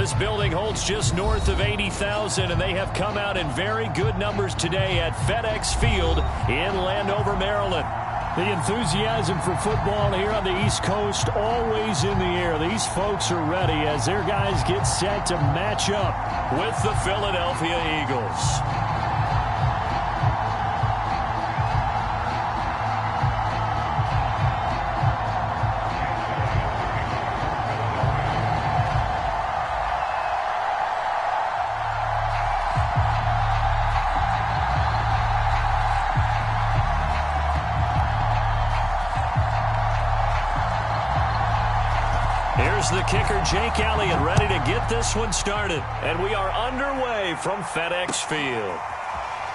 This building holds just north of 80,000, and they have come out in very good numbers today at FedEx Field in Landover, Maryland. The enthusiasm for football here on the East Coast always in the air. These folks are ready as their guys get set to match up with the Philadelphia Eagles. Here's the kicker, Jake Elliott, ready to get this one started. And we are underway from FedEx Field.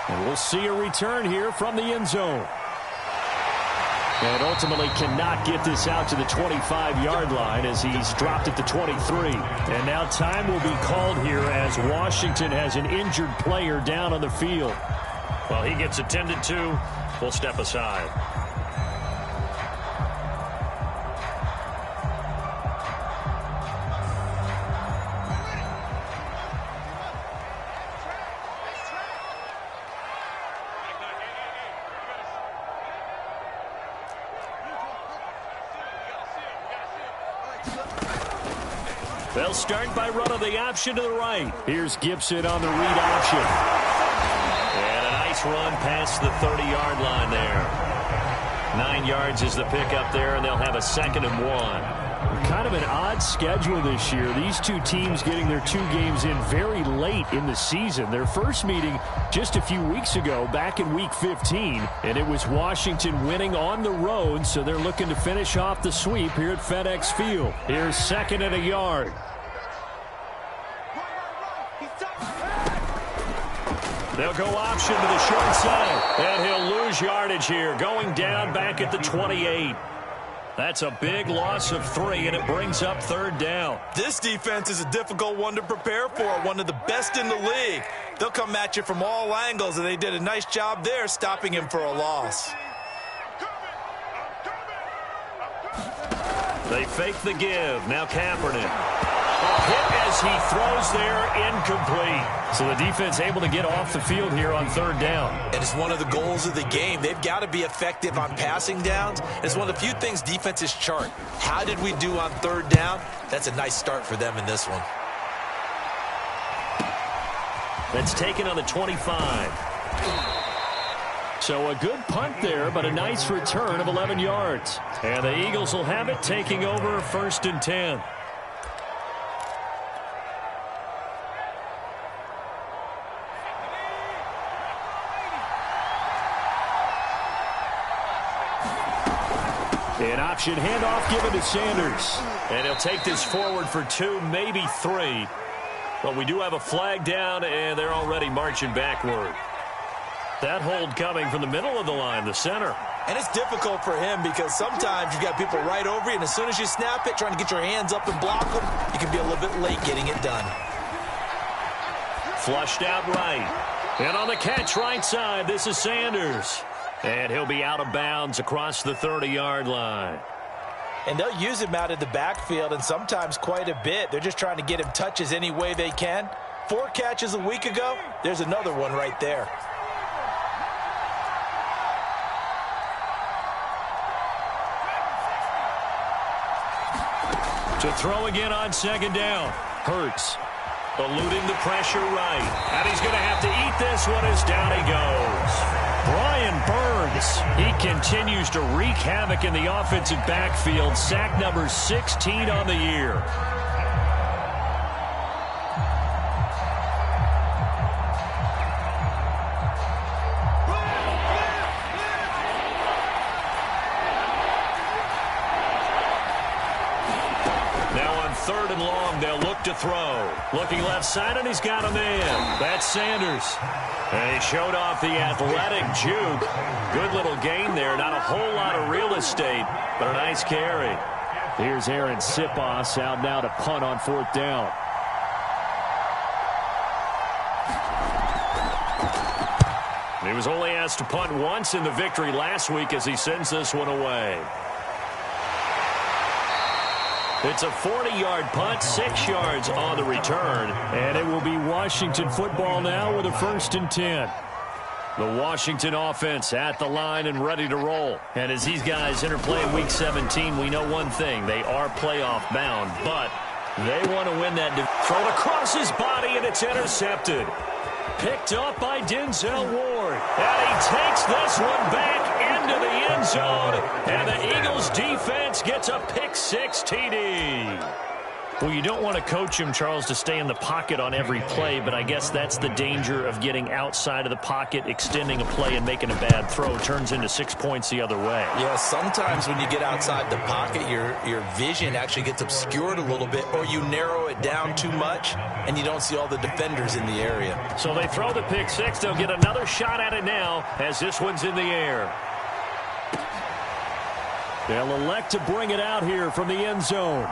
And we'll see a return here from the end zone. And ultimately cannot get this out to the 25-yard line as he's dropped at the 23. And now time will be called here as Washington has an injured player down on the field. Well, he gets attended to. We'll step aside. They'll start by running the option to the right. Here's Gibson on the read option. And a nice run past the 30-yard line there. 9 yards is the pickup there, and they'll have a 2nd and 1. Kind of an odd schedule this year. These two teams getting their 2 games in very late in the season. Their first meeting just a few weeks ago, back in Week 15, and it was Washington winning on the road, so they're looking to finish off the sweep here at FedEx Field. Here's 2nd and a yard. They'll go option to the short side, and he'll lose yardage here, going down back at the 28. That's a big loss of 3, and it brings up 3rd down. This defense is a difficult one to prepare for, one of the best in the league. They'll come at you from all angles, and they did a nice job there stopping him for a loss. They fake the give. Now Kaepernick. A hit as he throws there, incomplete. So the defense able to get off the field here on 3rd down. And it's one of the goals of the game. They've got to be effective on passing downs. It's one of the few things defenses chart. How did we do on 3rd down? That's a nice start for them in this one. That's taken on the 25. So a good punt there, but a nice return of 11 yards. And the Eagles will have it, taking over 1st and 10. An option handoff given to Sanders. And he'll take this forward for 2, maybe 3. But we do have a flag down, and they're already marching backward. That hold coming from the middle of the line, the center. And it's difficult for him because sometimes you've got people right over you, and as soon as you snap it, trying to get your hands up and block them, you can be a little bit late getting it done. Flushed out right. And on the catch right side, this is Sanders. And he'll be out of bounds across the 30-yard line. And they'll use him out of the backfield, and sometimes quite a bit. They're just trying to get him touches any way they can. 4 catches a week ago. There's another one right there. To throw again on 2nd down. Hurts. Eluding the pressure right. And he's going to have to eat this one as down he goes. Brian Burns, he continues to wreak havoc in the offensive backfield. Sack number 16 on the year. Now on 3rd and long, they'll look to throw. Looking left side, and he's got a man. That's Sanders. And he showed off the athletic juke. Good little gain there. Not a whole lot of real estate, but a nice carry. Here's Aaron Sipos out now to punt on 4th down. He was only asked to punt once in the victory last week as he sends this one away. It's a 40-yard punt, 6 yards on the return. And it will be Washington football now with a 1st and 10. The Washington offense at the line and ready to roll. And as these guys interplay in Week 17, we know one thing. They are playoff bound, but they want to win that. Thrown across his body, and it's intercepted. Picked up by Denzel Ward. And he takes this one back into the end zone. And the Eagles defense gets a pick-6 TD. Well, you don't want to coach him, Charles, to stay in the pocket on every play, but I guess that's the danger of getting outside of the pocket, extending a play, and making a bad throw. Turns into 6 points the other way. Yeah, sometimes when you get outside the pocket, your vision actually gets obscured a little bit, or you narrow it down too much, and you don't see all the defenders in the area. So they throw the pick-6. They'll get another shot at it now as this one's in the air. They'll elect to bring it out here from the end zone.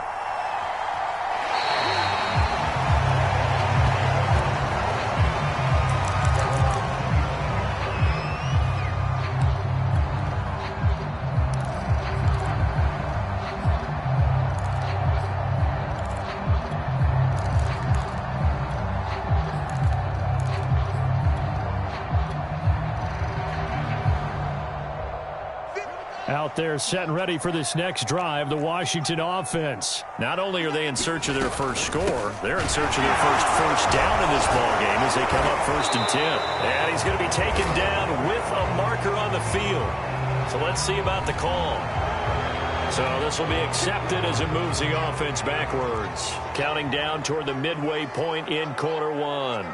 Out there set and ready for this next drive, the Washington offense. Not only are they in search of their first score, they're in search of their first down in this ballgame as they come up 1st and 10. And he's going to be taken down with a marker on the field. So let's see about the call. So this will be accepted as it moves the offense backwards. Counting down toward the midway point in quarter 1.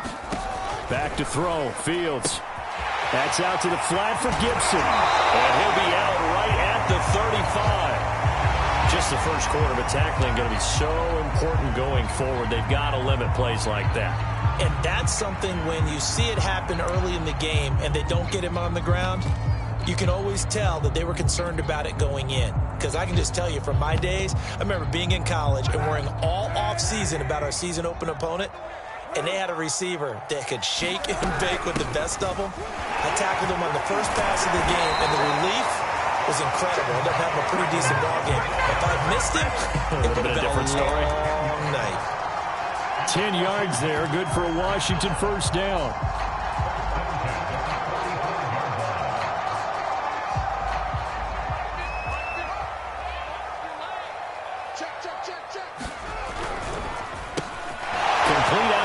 Back to throw, Fields. That's out to the flat for Gibson. And he'll be out right at the 35. Just the first quarter, but tackling going to be so important going forward. They've got to limit plays like that. And that's something when you see it happen early in the game and they don't get him on the ground, you can always tell that they were concerned about it going in. Because I can just tell you from my days, I remember being in college and worrying all off-season about our season open opponent. And they had a receiver that could shake and bake with the best of them. I tackled him on the first pass of the game, and the relief was incredible. I ended up having a pretty decent ball game. If I missed him, it would have been a different story. Long night. 10 yards there, good for a Washington first down.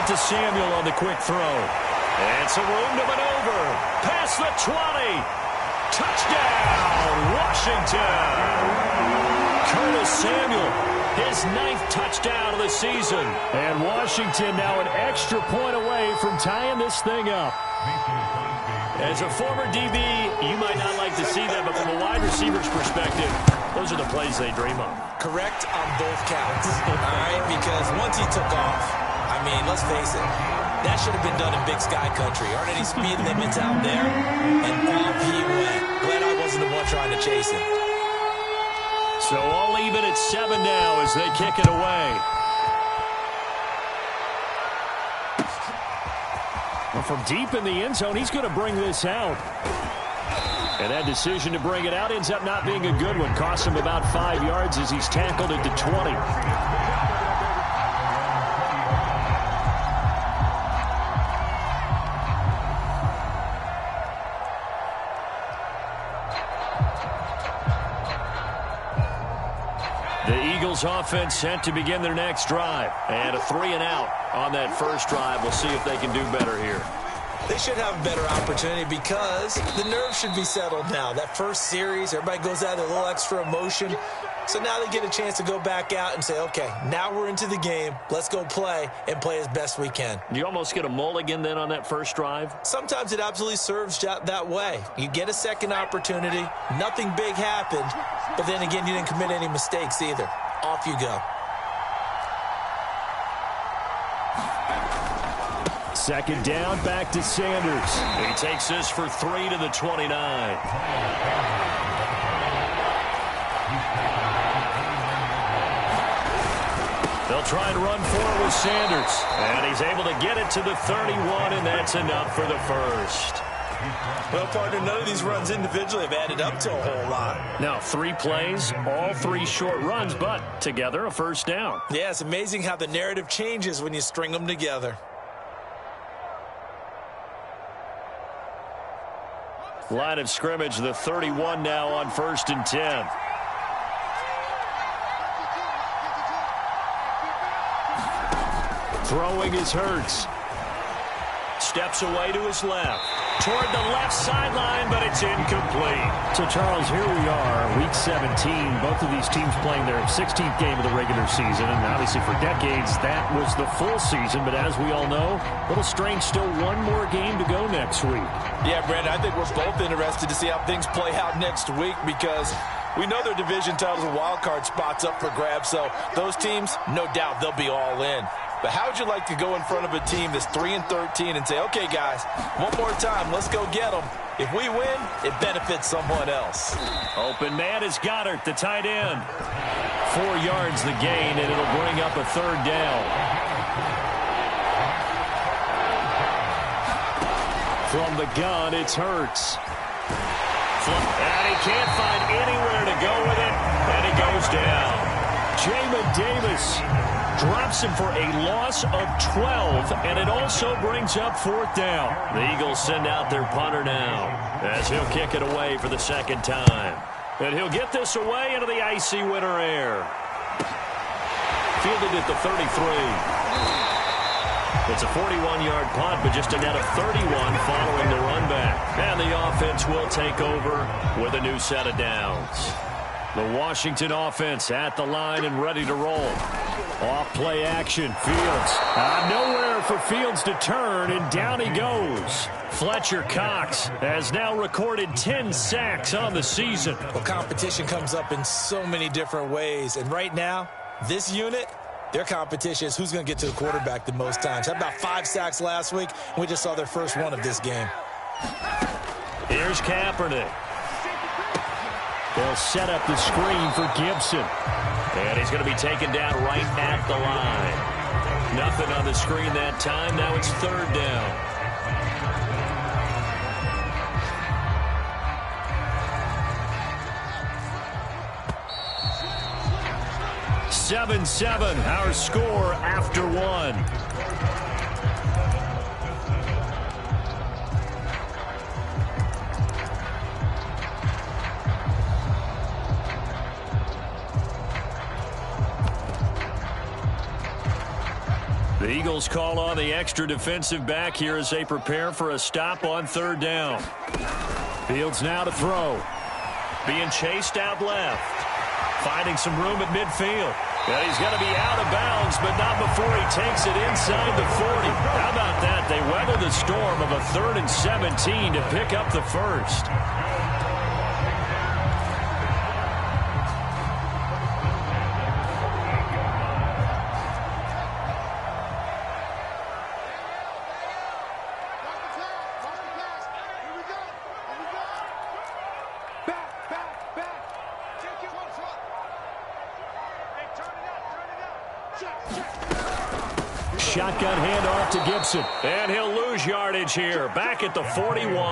To Samuel on the quick throw. And some room to maneuver. Past the 20. Touchdown, Washington. Curtis Samuel, his 9th touchdown of the season. And Washington now an extra point away from tying this thing up. As a former DB, you might not like to see that, but from a wide receiver's perspective, those are the plays they dream of. Correct on both counts. All right, because once he took off, I mean, let's face it, that should have been done in Big Sky country. Aren't any speed limits out there? And off he went. Glad I wasn't the one trying to chase him. So all even at 7 now as they kick it away. Well, from deep in the end zone, he's going to bring this out. And that decision to bring it out ends up not being a good one. Costs him about 5 yards as he's tackled at the 20. The Eagles offense sent to begin their next drive. And a 3 and out on that first drive. We'll see if they can do better here. They should have a better opportunity because the nerves should be settled now. That first series, everybody goes out with a little extra emotion. So now they get a chance to go back out and say, okay, now we're into the game. Let's go play and play as best we can. Do you almost get a mulligan then on that first drive? Sometimes it absolutely serves that way. You get a second opportunity. Nothing big happened. But then again, you didn't commit any mistakes either. Off you go. Second down, back to Sanders. He takes this for 3 to the 29. They'll try and run forward with Sanders. And he's able to get it to the 31, and that's enough for the first. Well, partner, none of these runs individually have added up to a whole lot. Now, 3 plays, all 3 short runs, but together a first down. Yeah, it's amazing how the narrative changes when you string them together. Line of scrimmage, the 31 now on 1st and 10. Throwing is Hurts. Steps away to his left. Toward the left sideline, but it's incomplete. So, Charles, here we are, Week 17. Both of these teams playing their 16th game of the regular season. And obviously for decades, that was the full season. But as we all know, a little strange, still one more game to go next week. Yeah, Brandon, I think we're both interested to see how things play out next week because we know their division titles and wild card spots up for grabs. So those teams, no doubt they'll be all in. But how would you like to go in front of a team that's 3-13 and say, okay, guys, one more time, let's go get them. If we win, it benefits someone else. Open man is Goddard, the tight end. 4 yards the gain, and it'll bring up a 3rd down. From the gun, it's Hurts. And he can't find anywhere to go with it, and he goes down. Jamin Davis drops him for a loss of 12, and it also brings up 4th down. The Eagles send out their punter now as he'll kick it away for the 2nd time. And he'll get this away into the icy winter air. Fielded at the 33. It's a 41-yard punt, but just a net of 31 following the run back. And the offense will take over with a new set of downs. The Washington offense at the line and ready to roll. Off play action. Fields. Nowhere for Fields to turn, and down he goes. Fletcher Cox has now recorded 10 sacks on the season. Well, competition comes up in so many different ways. And right now, this unit, their competition is who's going to get to the quarterback the most times. Had about 5 sacks last week, and we just saw their first one of this game. Here's Kaepernick. They'll set up the screen for Gibson. And he's going to be taken down right at the line. Nothing on the screen that time. Now it's 3rd down. Seven, our score after 1. The Eagles call on the extra defensive back here as they prepare for a stop on 3rd down. Fields now to throw. Being chased out left. Finding some room at midfield. And he's going to be out of bounds, but not before he takes it inside the 40. How about that? They weather the storm of a 3rd and 17 to pick up the first. Shotgun handoff to Gibson. And he'll lose yardage here. Back at the 41.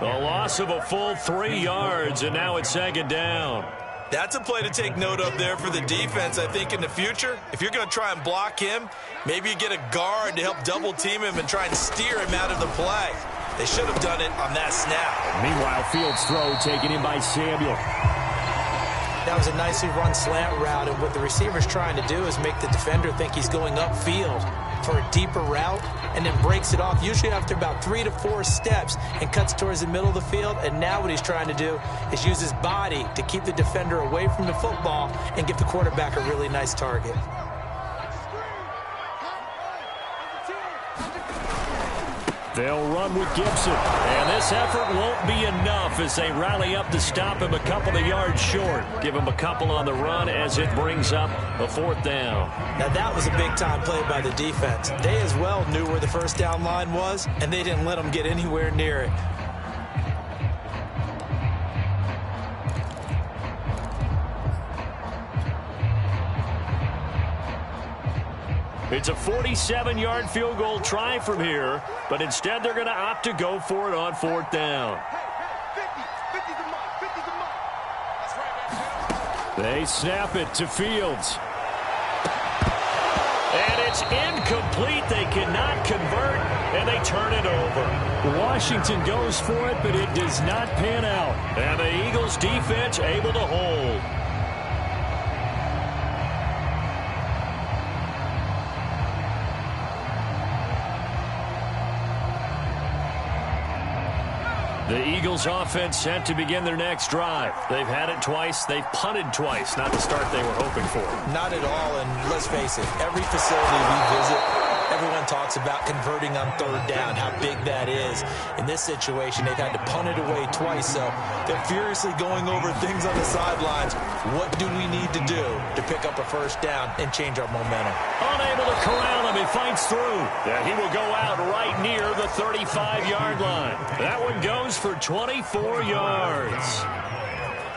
A loss of a full 3 yards, and now it's 2nd down. That's a play to take note of there for the defense, I think, in the future. If you're going to try and block him, maybe you get a guard to help double-team him and try and steer him out of the play. They should have done it on that snap. Meanwhile, Fields' throw taken in by Samuel. That was a nicely run slant route, and what the receiver's trying to do is make the defender think he's going upfield for a deeper route and then breaks it off, usually after about 3 to 4 steps, and cuts towards the middle of the field. And now what he's trying to do is use his body to keep the defender away from the football and give the quarterback a really nice target. They'll run with Gibson. And this effort won't be enough as they rally up to stop him a couple of yards short. Give him a couple on the run as it brings up a 4th down. Now that was a big-time play by the defense. They as well knew where the first down line was, and they didn't let them get anywhere near it. It's a 47-yard field goal try from here, but instead they're going to opt to go for it on 4th down. They snap it to Fields. And it's incomplete. They cannot convert, and they turn it over. Washington goes for it, but it does not pan out. And the Eagles defense able to hold. The Eagles offense set to begin their next drive. They've had it twice. They've punted twice. Not the start they were hoping for. Not at all, and let's face it, every facility we visit, everyone talks about converting on 3rd down, how big that is. In this situation, they've had to punt it away twice, so they're furiously going over things on the sidelines. What do we need to do to pick up a 1st down and change our momentum? Unable to corral him. He fights through. And he will go out right near the 35-yard line. That one goes for 24 yards.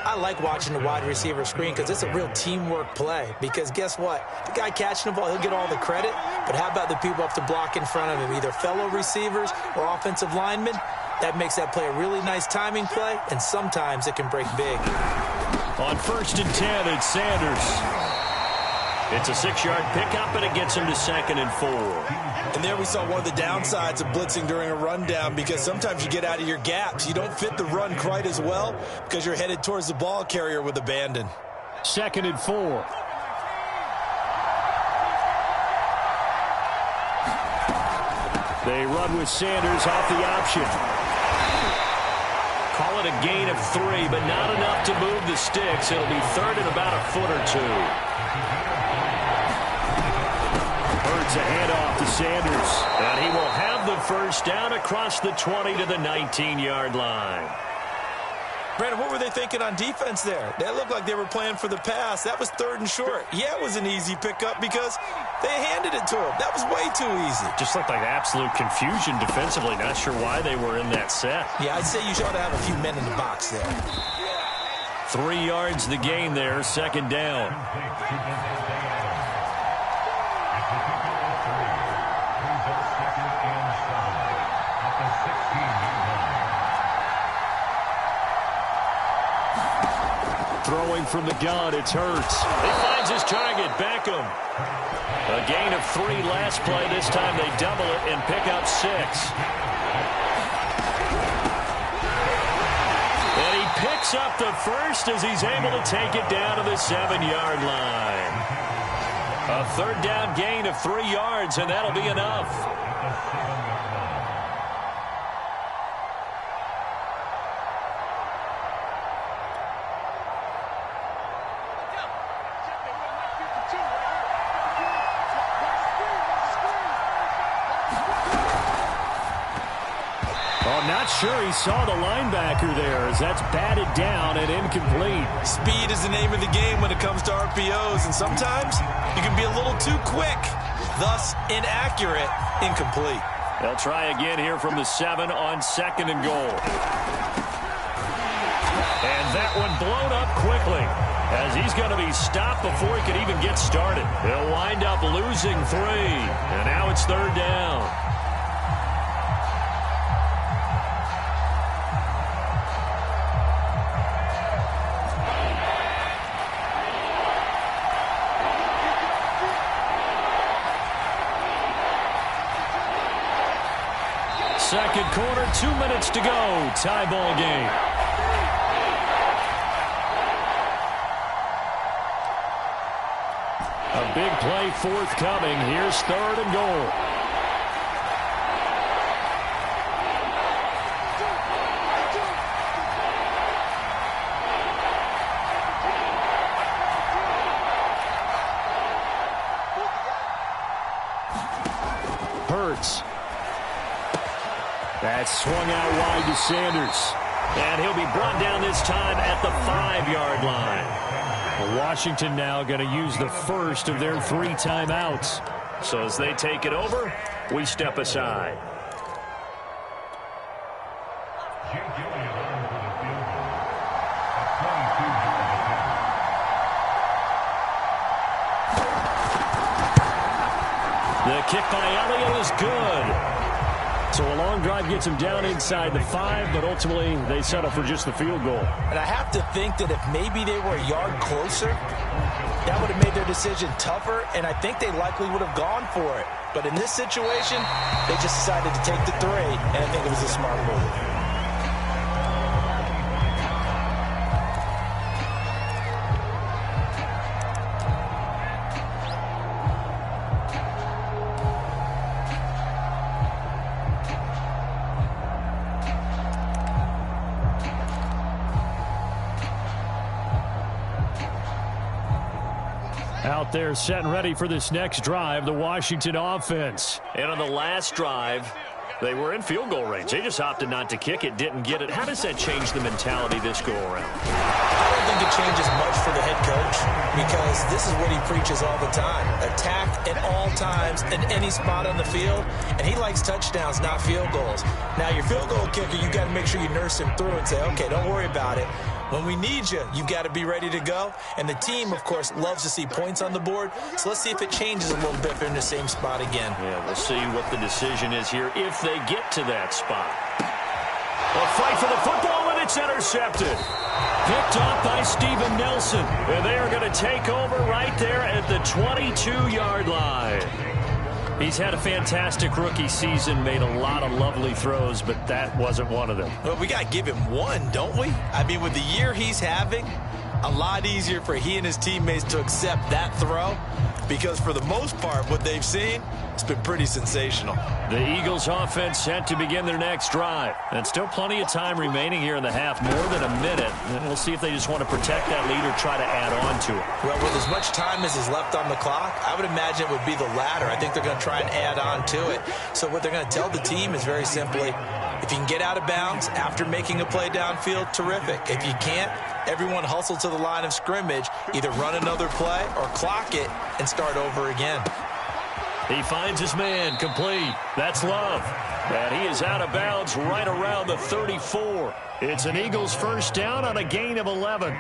I like watching the wide receiver screen because it's a real teamwork play. Because guess what? The guy catching the ball, he'll get all the credit. But how about the people up to block in front of him, either fellow receivers or offensive linemen? That makes that play a really nice timing play, and sometimes it can break big. On 1st and 10, it's Sanders. It's a 6-yard pickup, and it gets him to 2nd and 4. And there we saw one of the downsides of blitzing during a rundown, because sometimes you get out of your gaps. You don't fit the run quite as well because you're headed towards the ball carrier with abandon. 2nd and 4. They run with Sanders off the option. Call it a gain of 3, but not enough to move the sticks. It'll be 3rd and about a foot or 2. Hurts a handoff to Sanders. And he will have the 1st down across the 20 to the 19-yard line. Brandon, what were they thinking on defense there? That looked like they were playing for the pass. That was 3rd and short. Yeah, it was an easy pickup because they handed it to him. That was way too easy. Just looked like absolute confusion defensively. Not sure why they were in that set. Yeah, I'd say you ought to have a few men in the box there. 3 yards the gain there, 2nd down. Throwing from the gun, it's Hurts. He finds his target, Beckham. A gain of 3 last play. This time they double it and pick up 6. And he picks up the 1st as he's able to take it down to the 7-yard line. A 3rd down gain of 3 yards, and that'll be enough. Not sure he saw the linebacker there as that's batted down and incomplete. Speed is the name of the game when it comes to RPOs, and sometimes you can be a little too quick, thus inaccurate, incomplete. They'll try again here from the 7 on 2nd and goal. And that one blown up quickly as he's going to be stopped before he can even get started. He'll wind up losing 3, and now it's 3rd down. Second quarter, 2 minutes to go. Tie ball game. A big play forthcoming. Here's 3rd and goal. Hurts. That's swung out wide to Sanders. And he'll be brought down this time at the 5-yard line. Well, Washington now going to use the first of their 3 timeouts. So as they take it over, we step aside. kick by Elliott is good. So a long drive gets them down inside the 5, but ultimately they settle for just the field goal. And I have to think that if maybe they were a yard closer, that would have made their decision tougher, and I think they likely would have gone for it. But in this situation, they just decided to take the 3, and I think it was a smart move. Out there set and ready for this next drive, the Washington offense. And on the last drive, they were in field goal range. They just opted not to kick it, didn't get it. How does that change the mentality this go-around? I don't think it changes much for the head coach because this is what he preaches all the time. Attack at all times in any spot on the field, and he likes touchdowns, not field goals. Now, your field goal kicker, you got to make sure you nurse him through and say, okay, don't worry about it. When we need you, you've got to be ready to go. And the team, of course, loves to see points on the board. So let's see if it changes a little bit if they're in the same spot again. Yeah, we'll see what the decision is here if they get to that spot. A fight for the football, and it's intercepted. Picked off by Steven Nelson. And they are going to take over right there at the 22-yard line. He's had a fantastic rookie season, made a lot of lovely throws, but that wasn't one of them. Well, we got to give him one, don't we? I mean, with the year he's having, a lot easier for he and his teammates to accept that throw because for the most part, what they've seen, it's been pretty sensational. The Eagles offense set to begin their next drive. And still plenty of time remaining here in the half, more than a minute. And we'll see if they just want to protect that lead or try to add on to it. Well, with as much time as is left on the clock, I would imagine it would be the latter. I think they're going to try and add on to it. So what they're going to tell the team is very simply, if you can get out of bounds after making a play downfield, terrific. If you can't, everyone hustle to the line of scrimmage, either run another play or clock it and start over again. He finds his man, complete. That's Love. And he is out of bounds right around the 34. It's an Eagles first down on a gain of 11.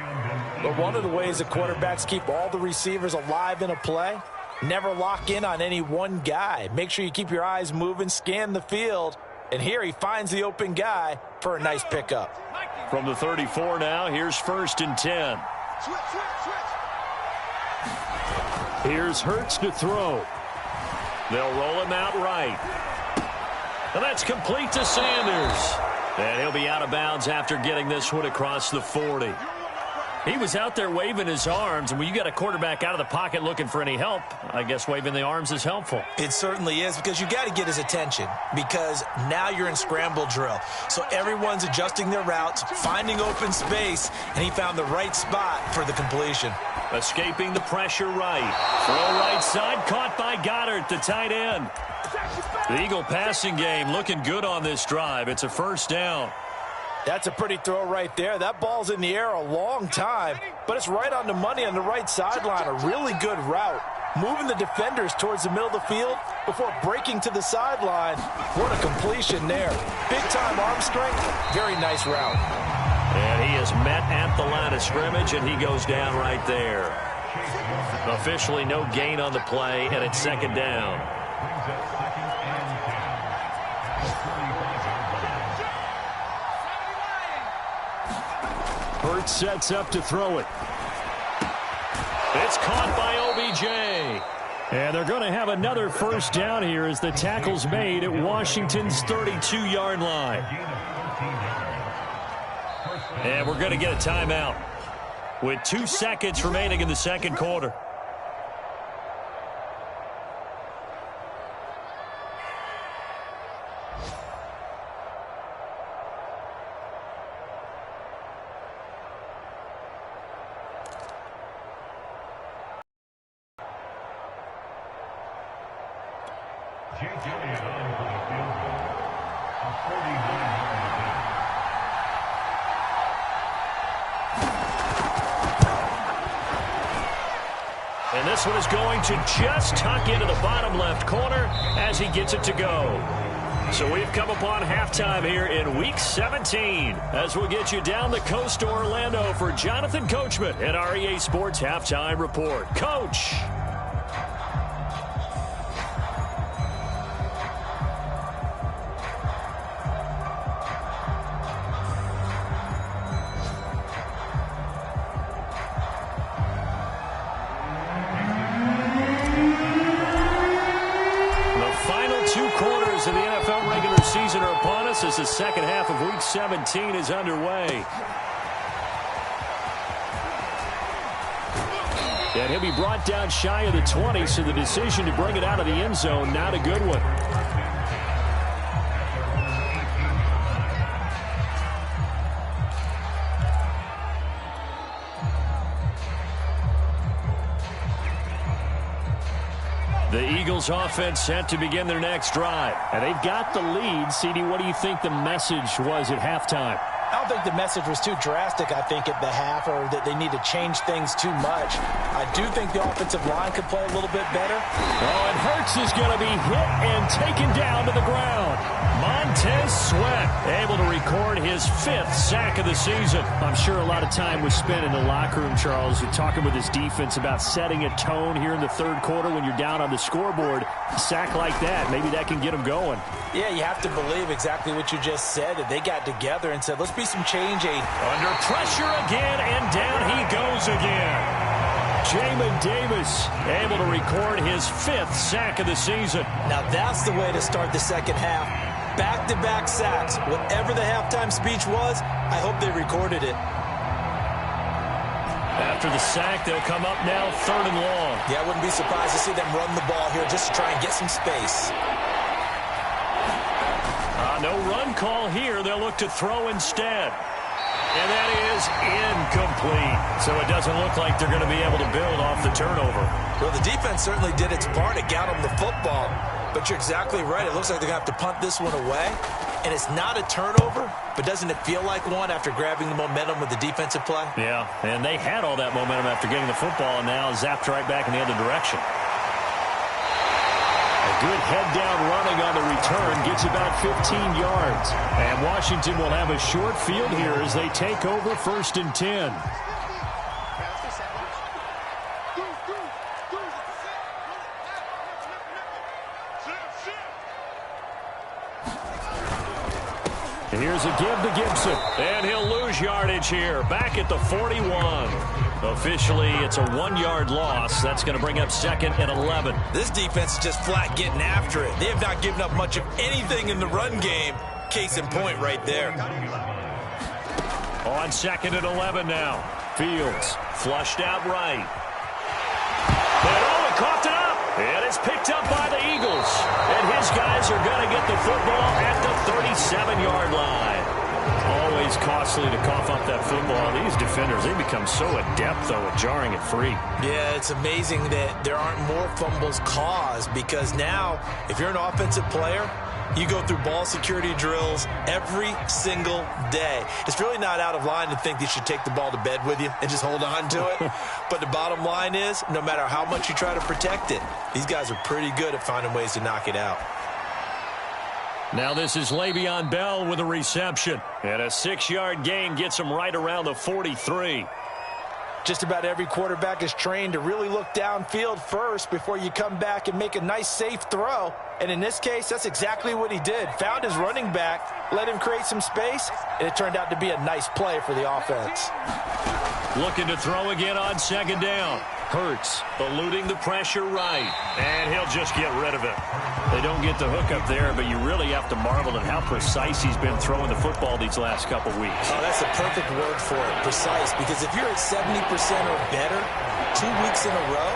But one of the ways that quarterbacks keep all the receivers alive in a play, never lock in on any one guy. Make sure you keep your eyes moving, scan the field. And here he finds the open guy for a nice pickup. From the 34 now, here's 1st and 10. Here's Hurts to throw. They'll roll him out right. And that's complete to Sanders. And he'll be out of bounds after getting this one across the 40. He was out there waving his arms, and when you got a quarterback out of the pocket looking for any help, I guess waving the arms is helpful. It certainly is, because you got to get his attention, because now you're in scramble drill. So everyone's adjusting their routes, finding open space, and he found the right spot for the completion. Escaping the pressure right. Throw right side, caught by Goddard, the tight end. The Eagle passing game looking good on this drive. It's a first down. That's a pretty throw right there. That ball's in the air a long time, but it's right on the money on the right sideline. A really good route. Moving the defenders towards the middle of the field before breaking to the sideline. What a completion there. Big-time arm strength. Very nice route. And he is met at the line of scrimmage, and he goes down right there. Officially no gain on the play, and it's second down. Hurts sets up to throw it. It's caught by OBJ. And they're going to have another first down here as the tackle's made at Washington's 32-yard line. And we're going to get a timeout with 2 seconds remaining in the second quarter. And this one is going to just tuck into the bottom left corner as he gets it to go. So we've come upon halftime here in Week 17 as we'll get you down the coast to Orlando for Jonathan Coachman at our EA Sports Halftime Report. Coach. NFL regular season are upon us as the second half of Week 17 is underway. And he'll be brought down shy of the 20, so the decision to bring it out of the end zone, not a good one. The Eagles offense set to begin their next drive. And they've got the lead. CD, what do you think the message was at halftime? I don't think the message was too drastic, I think, at the half, or that they need to change things too much. I do think the offensive line could play a little bit better. Oh, and Hurts is going to be hit and taken down to the ground. Montez Sweat able to record his 5th sack of the season. I'm sure a lot of time was spent in the locker room, Charles, talking with his defense about setting a tone here in the third quarter when you're down on the scoreboard. A sack like that, maybe that can get them going. Yeah, you have to believe exactly what you just said, that they got together and said, let's be some change aid. Under pressure again, and down he goes again. Jamin Davis able to record his 5th sack of the season. Now that's the way to start the second half. Back-to-back sacks. Whatever the halftime speech was, I hope they recorded it. After the sack, they'll come up now 3rd and long. Yeah, I wouldn't be surprised to see them run the ball here just to try and get some space. No run call here. They'll look to throw instead. And that is incomplete. So it doesn't look like they're going to be able to build off the turnover. Well, the defense certainly did its part to get them the football. But you're exactly right. It looks like they're going to have to punt this one away. And it's not a turnover, but doesn't it feel like one after grabbing the momentum with the defensive play? Yeah, and they had all that momentum after getting the football and now zapped right back in the other direction. A good head-down running on the return gets about 15 yards. And Washington will have a short field here as they take over 1st and 10. Here's a give to Gibson. And he'll lose yardage here. Back at the 41. Officially, it's a 1-yard loss. That's going to bring up 2nd and 11. This defense is just flat getting after it. They have not given up much of anything in the run game. Case in point right there. On 2nd and 11 now. Fields flushed out right. And he coughed it up. And it's picked up by the Eagles. And his guys are going to get the football at the 37-yard line. Always costly to cough up that football. These defenders, they become so adept, though, at jarring it free. Yeah, it's amazing that there aren't more fumbles caused, because now, if you're an offensive player, you go through ball security drills every single day. It's really not out of line to think you should take the ball to bed with you and just hold on to it. But the bottom line is, no matter how much you try to protect it, these guys are pretty good at finding ways to knock it out. Now this is Le'Veon Bell with a reception. And a 6-yard gain gets him right around the 43. Just about every quarterback is trained to really look downfield first before you come back and make a nice, safe throw. And in this case, that's exactly what he did. Found his running back, let him create some space, and it turned out to be a nice play for the offense. Looking to throw again on 2nd down. Hurts eluding the pressure right. And he'll just get rid of it. They don't get the hook up there, but you really have to marvel at how precise he's been throwing the football these last couple weeks. Oh, that's a perfect word for it, precise. Because if you're at 70% or better 2 weeks in a row,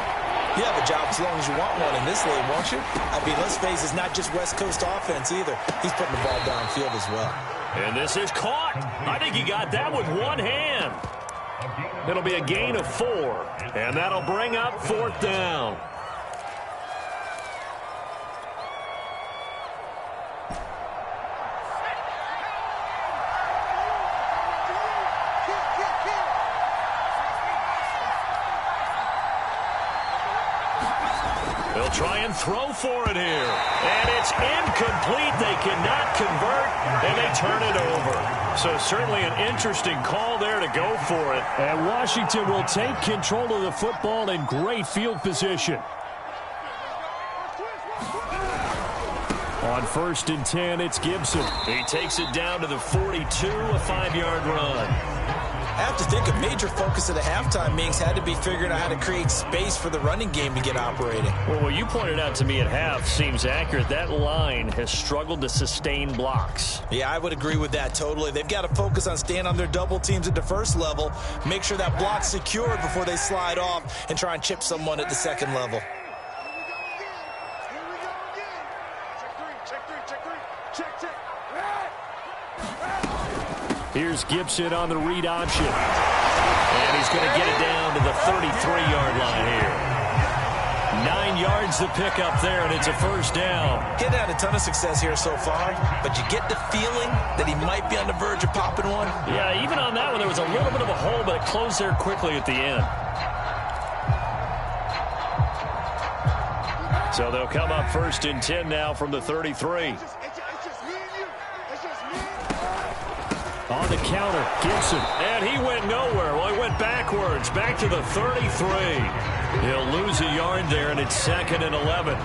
you have a job as long as you want one in this league, won't you? I mean, let's face it, it's not just West Coast offense either. He's putting the ball downfield as well. And this is caught. I think he got that with one hand. It'll be a gain of 4, and that'll bring up 4th down. They'll try and throw for it here. And it's incomplete. They cannot convert, and they turn it over. So certainly an interesting call there to go for it. And Washington will take control of the football in great field position. On 1st and 10, it's Gibson. He takes it down to the 42, a 5-yard run. I have to think a major focus of the halftime meetings had to be figuring out how to create space for the running game to get operating. Well, what you pointed out to me at half seems accurate. That line has struggled to sustain blocks. Yeah, I would agree with that totally. They've got to focus on staying on their double teams at the first level, make sure that block's secured before they slide off and try and chip someone at the second level. Here's Gibson on the read option. And he's going to get it down to the 33-yard line here. 9 yards to pick up there, and it's a first down. He's had a ton of success here so far, but you get the feeling that he might be on the verge of popping one. Yeah, even on that one, there was a little bit of a hole, but it closed there quickly at the end. So they'll come up 1st and 10 now from the 33. On the counter, Gibson. And he went nowhere. Well, he went backwards, back to the 33. He'll lose a yard there, and it's 2nd and 11.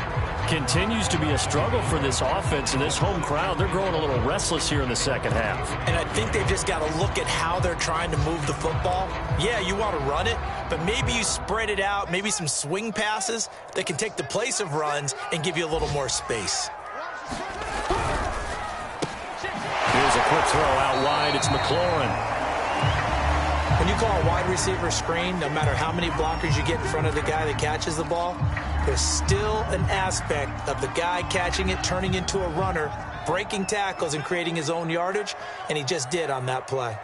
Continues to be a struggle for this offense and this home crowd. They're growing a little restless here in the second half. And I think they've just got to look at how they're trying to move the football. Yeah, you want to run it, but maybe you spread it out, maybe some swing passes that can take the place of runs and give you a little more space. Here's a quick throw out wide. It's McLaurin. When you call a wide receiver screen, no matter how many blockers you get in front of the guy that catches the ball, there's still an aspect of the guy catching it, turning into a runner, breaking tackles and creating his own yardage, and he just did on that play.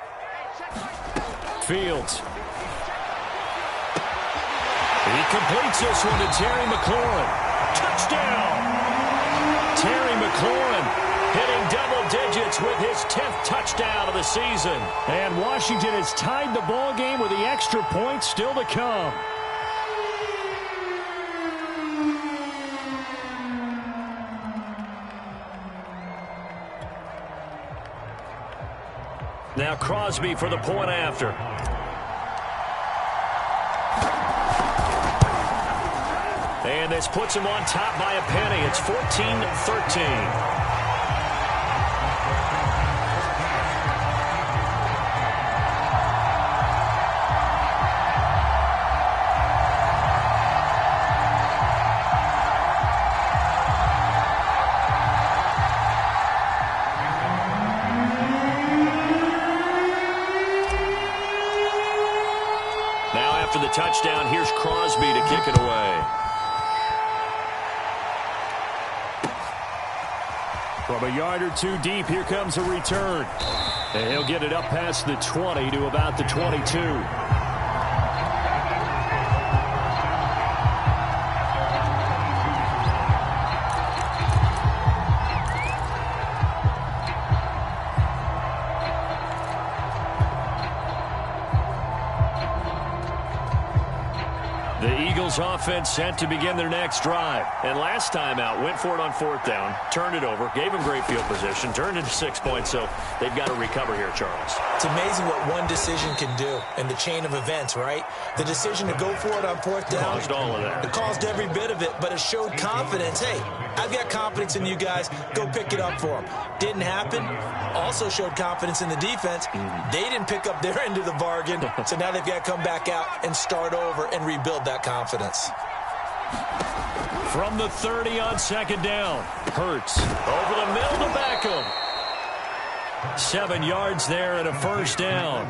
Fields. He completes this one to Terry McLaurin. Touchdown! Terry McLaurin hitting double digits with his 10th touchdown of the season. And Washington has tied the ball game with the extra point still to come. Now Crosby for the point after. And this puts him on top by a penny. It's 14-13. After the touchdown, here's Crosby to kick it away. From a yard or two deep, here comes a return. And he'll get it up past the 20 to about the 22. Offense set to begin their next drive. And last time out, went for it on 4th down, turned it over, gave them great field position, turned into 6 points, so they've got to recover here, Charles. It's amazing what one decision can do in the chain of events, right? The decision to go for it on 4th down. Caused all of that. It caused every bit of it, but it showed confidence. Hey, I've got confidence in you guys. Go pick it up for them. Didn't happen. Also showed confidence in the defense. They didn't pick up their end of the bargain, so now they've got to come back out and start over and rebuild that confidence. From the 30 on 2nd down. Hurts over the middle to Beckham. 7 yards there and a first down.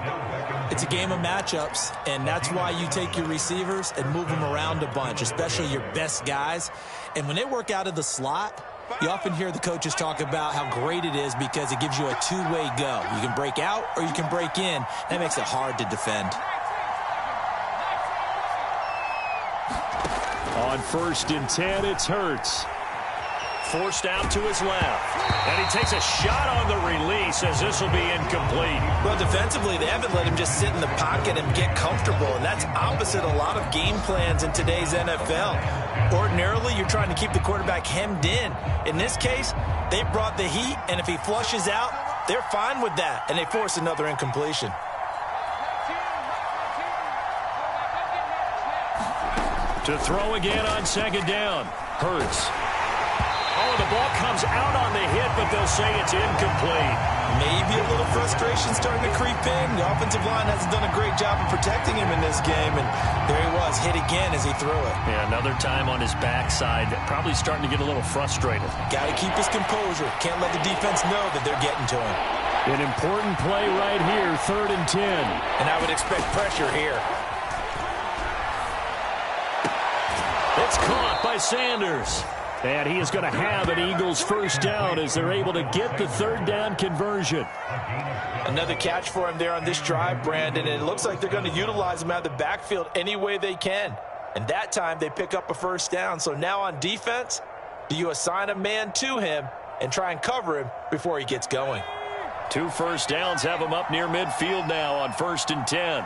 It's a game of matchups, and that's why you take your receivers and move them around a bunch, especially your best guys. And when they work out of the slot, you often hear the coaches talk about how great it is because it gives you a two-way go. You can break out or you can break in. That makes it hard to defend. On 1st and 10, it's Hurts. Forced out to his left. And he takes a shot on the release as this will be incomplete. Well, defensively, they haven't let him just sit in the pocket and get comfortable, and that's opposite a lot of game plans in today's NFL. Ordinarily, you're trying to keep the quarterback hemmed in. In this case, they brought the heat, and if he flushes out, they're fine with that, and they force another incompletion. To throw again on 2nd down. Hurts. Oh, the ball comes out on the hit, but they'll say it's incomplete. Maybe a little frustration starting to creep in. The offensive line hasn't done a great job of protecting him in this game, and there he was, hit again as he threw it. Yeah, another time on his backside, probably starting to get a little frustrated. Got to keep his composure. Can't let the defense know that they're getting to him. An important play right here, 3rd and 10. And I would expect pressure here. It's caught by Sanders. And he is going to have an Eagles first down as they're able to get the 3rd down conversion. Another catch for him there on this drive, Brandon, and it looks like they're going to utilize him out of the backfield any way they can. And that time they pick up a first down. So now on defense, do you assign a man to him and try and cover him before he gets going? 2 first downs have him up near midfield now on 1st and 10.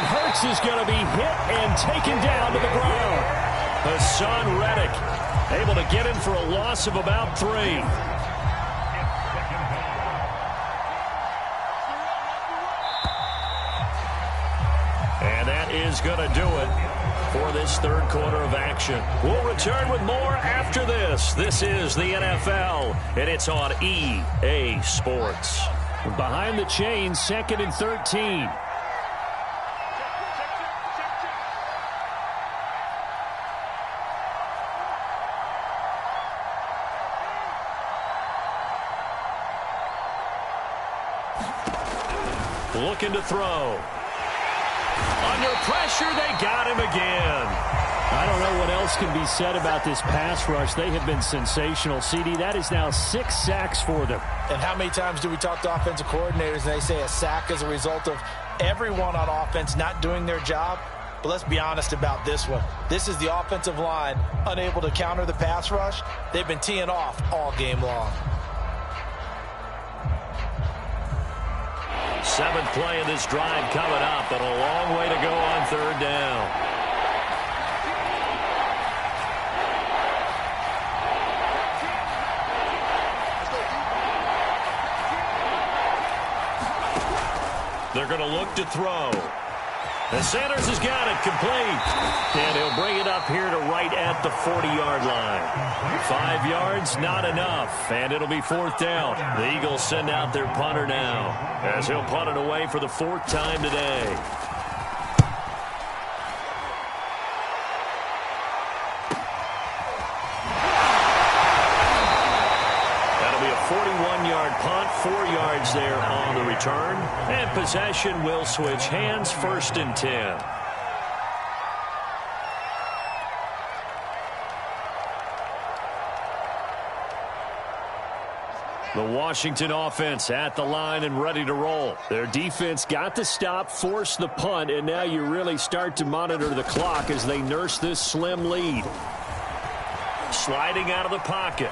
Hurts is going to be hit and taken down to the ground. Hassan Reddick able to get him for a loss of about 3. And that is going to do it for this 3rd quarter of action. We'll return with more after this. This is the NFL, and it's on EA Sports. Behind the chains, 2nd and 13. Looking to throw. Under pressure, they got him again. I don't know what else can be said about this pass rush. They have been sensational. CD, that is now 6 sacks for them. And how many times do we talk to offensive coordinators and they say a sack is a result of everyone on offense not doing their job? But let's be honest about this one. This is the offensive line unable to counter the pass rush. They've been teeing off all game long. 7th play of this drive coming up, and a long way to go on 3rd down. They're going to look to throw. And Sanders has got it complete. And he'll bring it up here to right at the 40-yard line. 5 yards, not enough. And it'll be 4th down. The Eagles send out their punter now, as he'll punt it away for the 4th time today. That'll be a 41-yard punt, 4 yards there on the return. And possession will switch hands, 1st and 10. The Washington offense at the line and ready to roll. Their defense got the stop, forced the punt, and now you really start to monitor the clock as they nurse this slim lead. Sliding out of the pocket.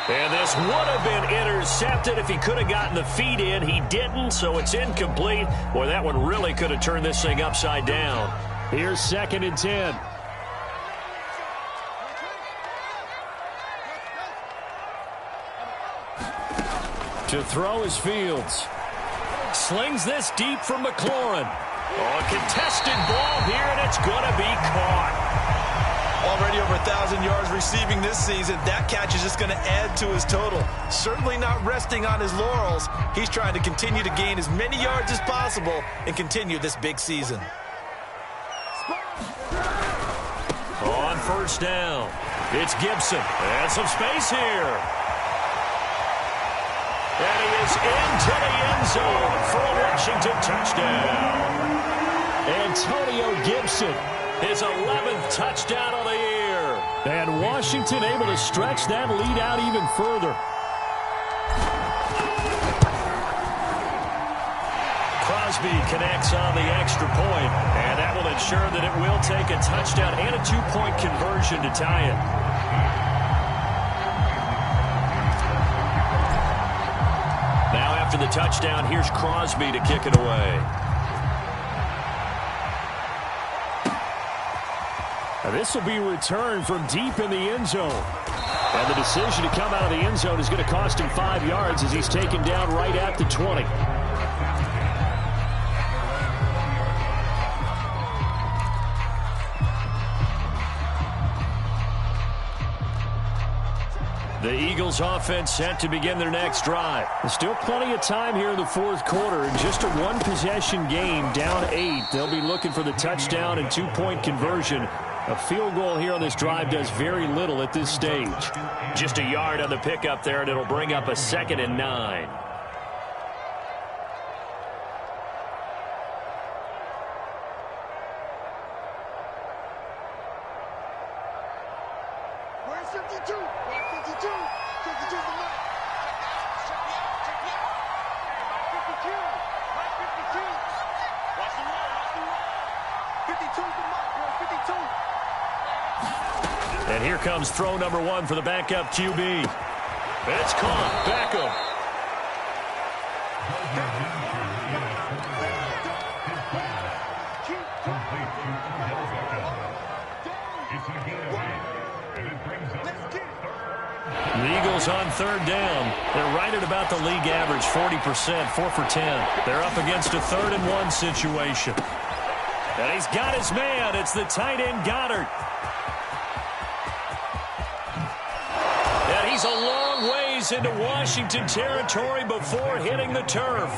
And this would have been intercepted if he could have gotten the feet in. He didn't, so it's incomplete. Boy, that one really could have turned this thing upside down. Here's 2nd and 10. To throw is Fields. Slings this deep from McLaurin. Oh, a contested ball here, and it's going to be caught. Already over 1,000 yards receiving this season. That catch is just going to add to his total. Certainly not resting on his laurels. He's trying to continue to gain as many yards as possible and continue this big season. On 1st down, it's Gibson. And some space here. And he is into the end zone for a Washington touchdown. Antonio Gibson. His 11th touchdown of the year. And Washington able to stretch that lead out even further. Crosby connects on the extra point, and that will ensure that it will take a touchdown and a 2-point conversion to tie it. Now after the touchdown, here's Crosby to kick it away. Now this will be returned from deep in the end zone. And the decision to come out of the end zone is going to cost him 5 yards as he's taken down right at the 20. The Eagles offense set to begin their next drive. There's still plenty of time here in the fourth quarter. In just a one-possession game, down 8. They'll be looking for the touchdown and two-point conversion. A field goal here on this drive does very little at this stage. Just a yard on the pickup there, and it'll bring up a 2nd and 9. Where's 52? 52. 52 the mark. Check me out. 52. 52. Watch the roll. 52 the mark, bro. 52. And here comes throw number 1 for the backup QB. It's caught. Beckham. The Eagles on 3rd down. They're right at about the league average, 40%, 4 for 10. They're up against a 3rd and 1 situation. And he's got his man. It's the tight end Goddard. And he's a long ways into Washington territory before hitting the turf.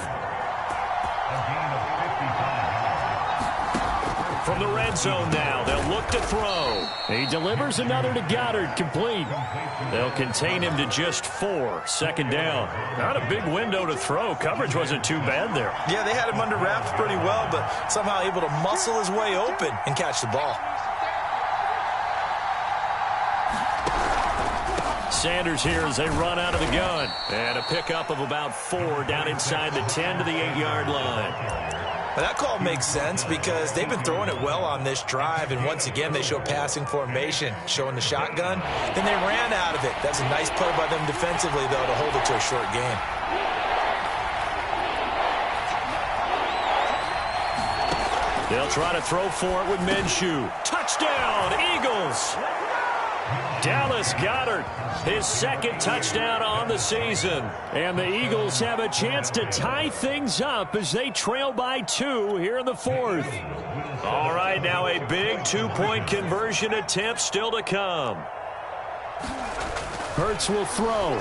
From the red zone now, they'll look to throw. He delivers another to Goddard, complete. They'll contain him to just 4, 2nd down. Not a big window to throw. Coverage wasn't too bad there. Yeah, they had him under wraps pretty well, but somehow able to muscle his way open and catch the ball. Sanders here as they run out of the gun. And a pickup of about 4 down inside the 10 to the 8-yard line. But that call makes sense because they've been throwing it well on this drive, and once again they show passing formation, showing the shotgun. Then they ran out of it. That's a nice play by them defensively, though, to hold it to a short game. They'll try to throw for it with Minshew. Touchdown, Eagles! Dallas Goedert, his 2nd touchdown on the season. And the Eagles have a chance to tie things up as they trail by 2 here in the 4th. All right, now a big 2-point conversion attempt still to come. Hurts will throw.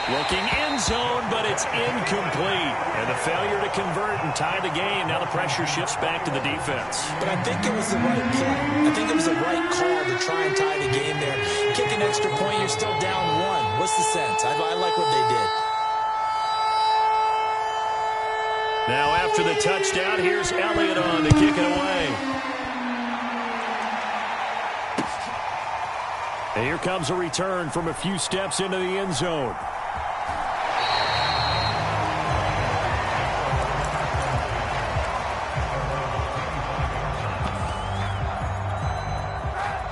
Looking end zone, but it's incomplete. And the failure to convert and tie the game. Now the pressure shifts back to the defense. But I think it was the right play. I think it was the right call to try and tie the game there. Kick an extra point, you're still down 1. What's the sense? I like what they did. Now after the touchdown, here's Elliott on to kick it away. And here comes a return from a few steps into the end zone.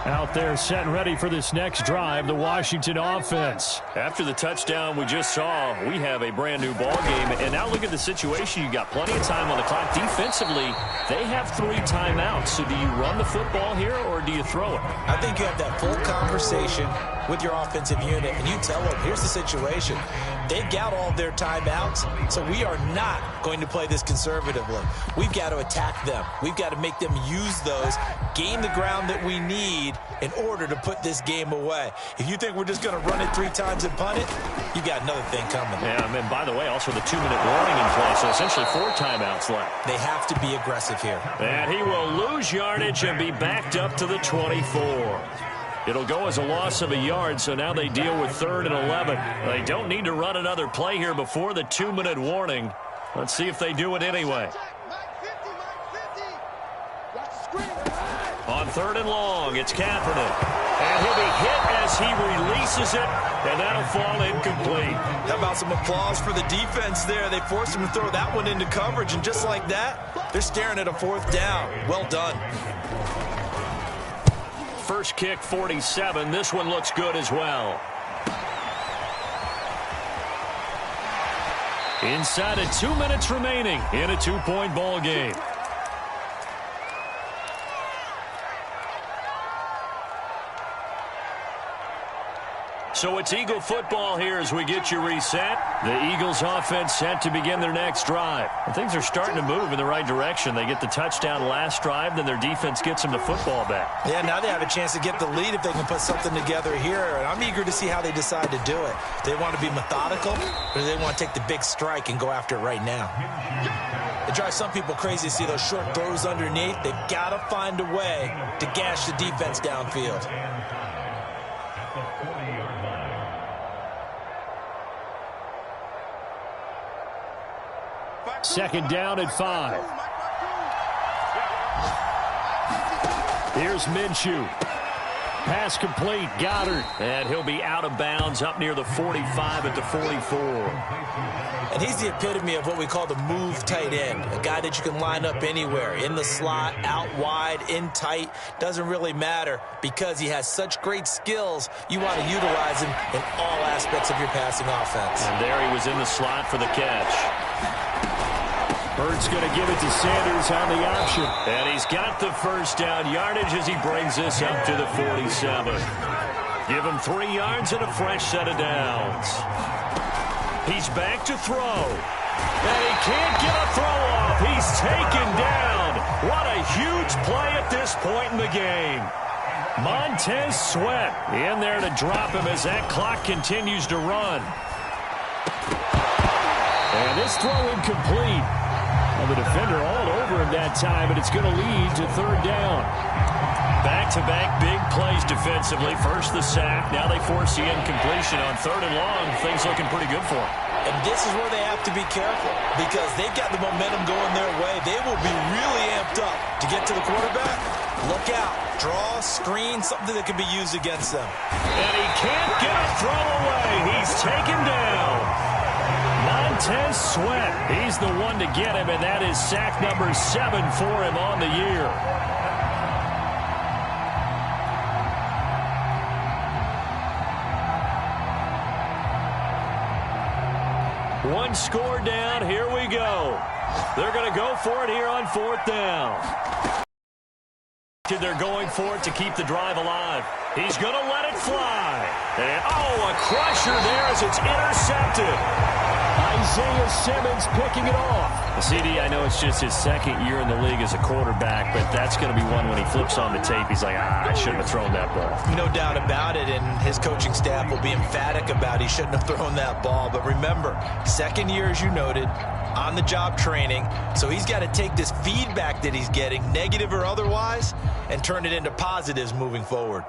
Out there set and ready for this next drive, the Washington offense. After the touchdown we just saw, we have a brand new ball game. And now look at the situation. You got plenty of time on the clock. Defensively, they have 3 timeouts. So do you run the football here or do you throw it? I think you have that full conversation with your offensive unit, and you tell them, here's the situation. They've got all of their timeouts, so we are not going to play this conservatively. We've got to attack them. We've got to make them use those, gain the ground that we need in order to put this game away. If you think we're just going to run it 3 times and punt it, you got another thing coming. Yeah, and by the way, also the 2-minute warning in play, so essentially 4 timeouts left. They have to be aggressive here. And he will lose yardage and be backed up to the 24. It'll go as a loss of a yard, so now they deal with 3rd and 11. They don't need to run another play here before the 2-minute warning. Let's see if they do it anyway. On 3rd and long, it's Kaepernick. And he'll be hit as he releases it, and that'll fall incomplete. How about some applause for the defense there? They forced him to throw that one into coverage, and just like that, they're staring at a 4th down. Well done. First kick, 47. This one looks good as well. Inside of 2 minutes remaining in a 2-point ball game. So it's Eagle football here as we get you reset. The Eagles offense set to begin their next drive. And things are starting to move in the right direction. They get the touchdown last drive, then their defense gets them the football back. Yeah, now they have a chance to get the lead if they can put something together here. And I'm eager to see how they decide to do it. They want to be methodical, or do they want to take the big strike and go after it right now? It drives some people crazy to see those short throws underneath. They've got to find a way to gash the defense downfield. Second down and 5. Here's Minshew. Pass complete. Goddard. And he'll be out of bounds up near the 45 at the 44. And he's the epitome of what we call the move tight end. A guy that you can line up anywhere. In the slot, out wide, in tight. Doesn't really matter because he has such great skills. You want to utilize him in all aspects of your passing offense. And there he was in the slot for the catch. Bird's going to give it to Sanders on the option. And he's got the first down yardage as he brings this up to the 47. Give him 3 yards and a fresh set of downs. He's back to throw. And he can't get a throw off. He's taken down. What a huge play at this point in the game. Montez Sweat in there to drop him as that clock continues to run. And this throw incomplete. Well, the defender all over him that time, but it's going to lead to third down. Back-to-back big plays defensively. First the sack. Now they force the incompletion on third and long. Things looking pretty good for them. And this is where they have to be careful because they've got the momentum going their way. They will be really amped up to get to the quarterback. Look out. Draw, screen, something that can be used against them. And he can't get a throw away. He's taken down. Montez Sweat, he's the one to get him, and that is sack number 7 for him on the year. One score down, here we go. They're going to go for it here on 4th down. They're going for it to keep the drive alive. He's going to let it fly. And, oh, a crusher there as it's intercepted. Isaiah Simmons picking it off. CD, I know it's just his second year in the league as a quarterback, but that's going to be one when he flips on the tape. He's like, I shouldn't have thrown that ball. No doubt about it, and his coaching staff will be emphatic about he shouldn't have thrown that ball. But remember, second year, as you noted, on-the-job training, so he's got to take this feedback that he's getting, negative or otherwise, and turn it into positives moving forward.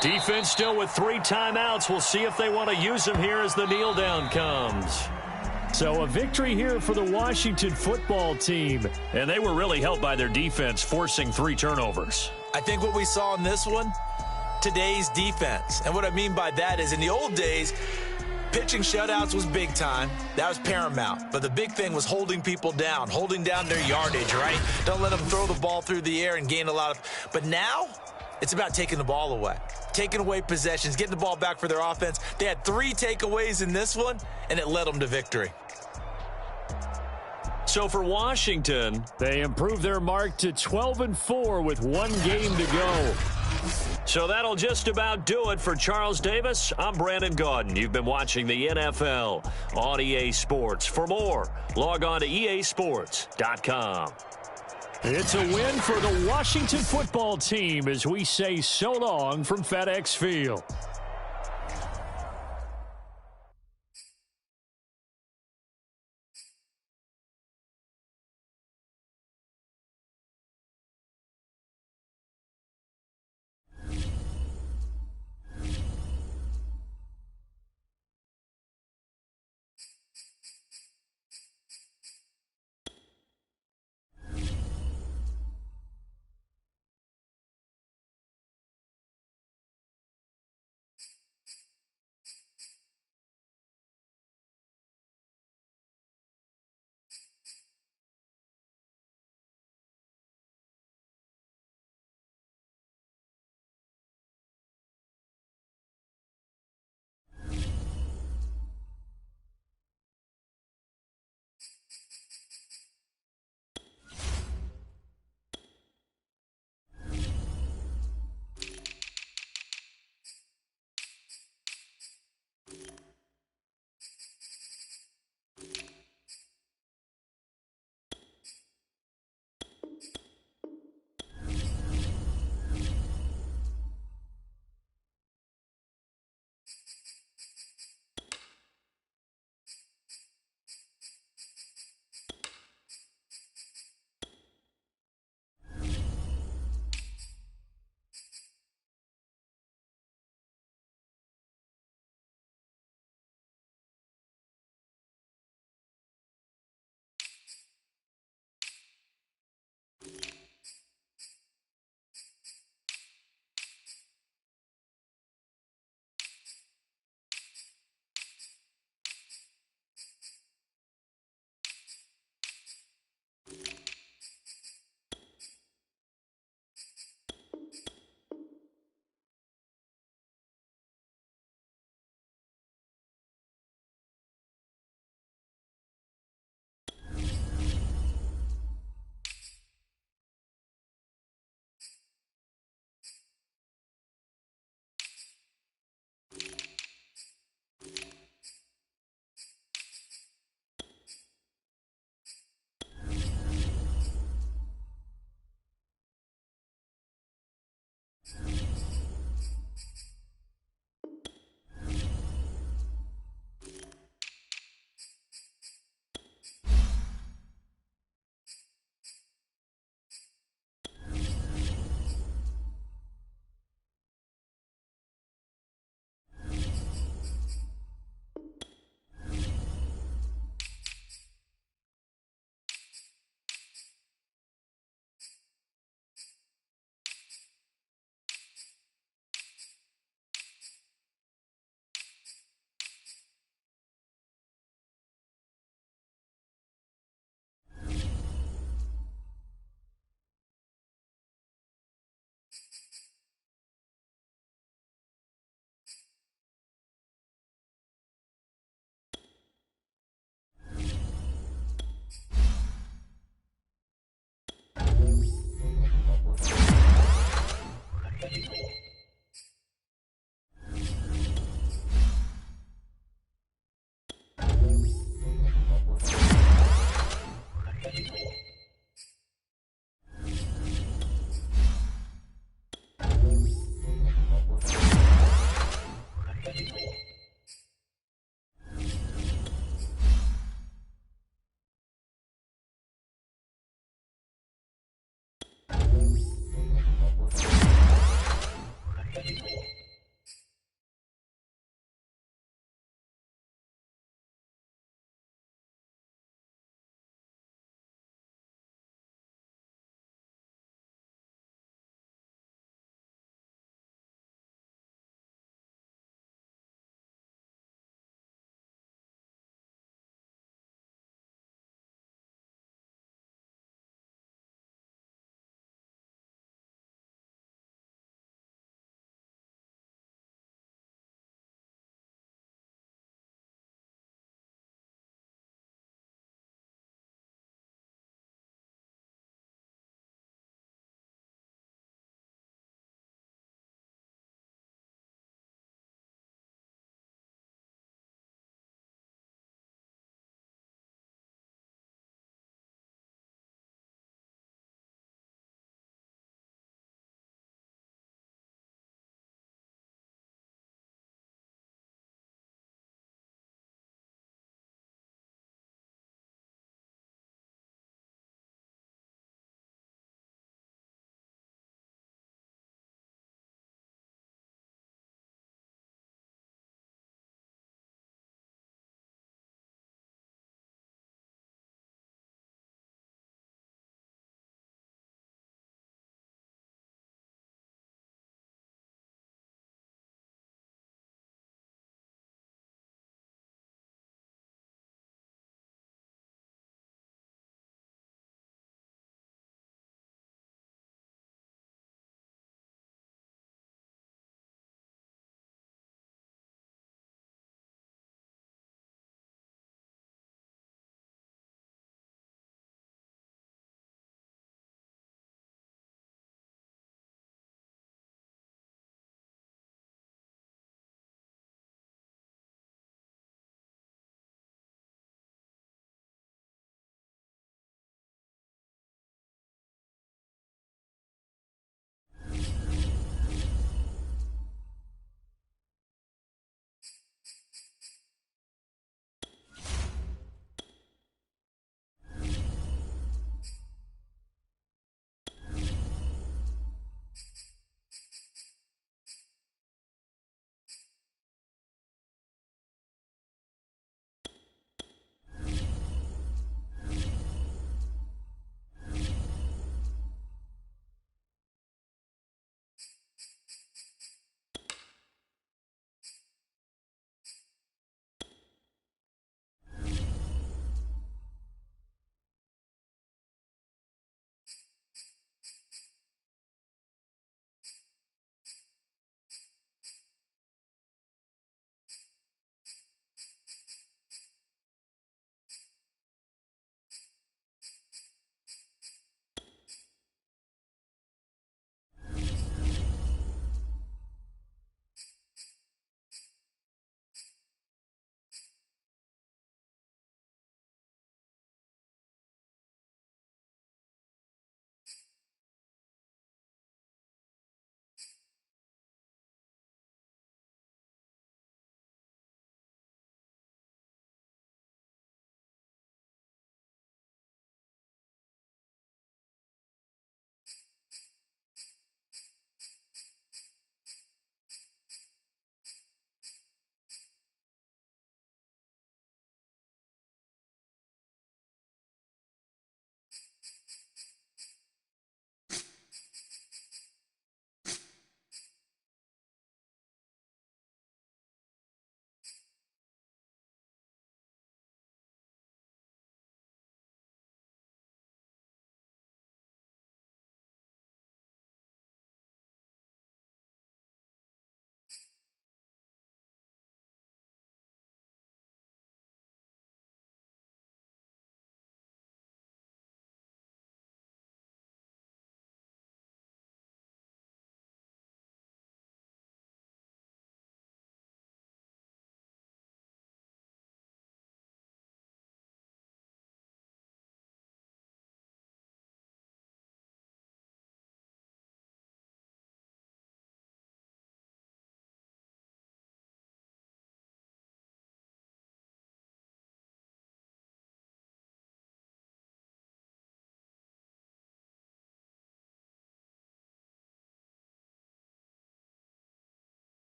Defense still with 3 timeouts. We'll see if they want to use them here as the kneel down comes. So a victory here for the Washington football team. And they were really helped by their defense forcing 3 turnovers. I think what we saw in this one, today's defense. And what I mean by that is in the old days, pitching shutouts was big time. That was paramount. But the big thing was holding people down, holding down their yardage, right? Don't let them throw the ball through the air and gain a lot of. But now it's about taking the ball away, taking away possessions, getting the ball back for their offense. They had 3 takeaways in this one, and it led them to victory. So for Washington, they improved their mark to 12-4 with 1 game to go. So that'll just about do it for Charles Davis. I'm Brandon Gaudin. You've been watching the NFL on EA Sports. For more, log on to easports.com. It's a win for the Washington football team as we say so long from FedEx Field.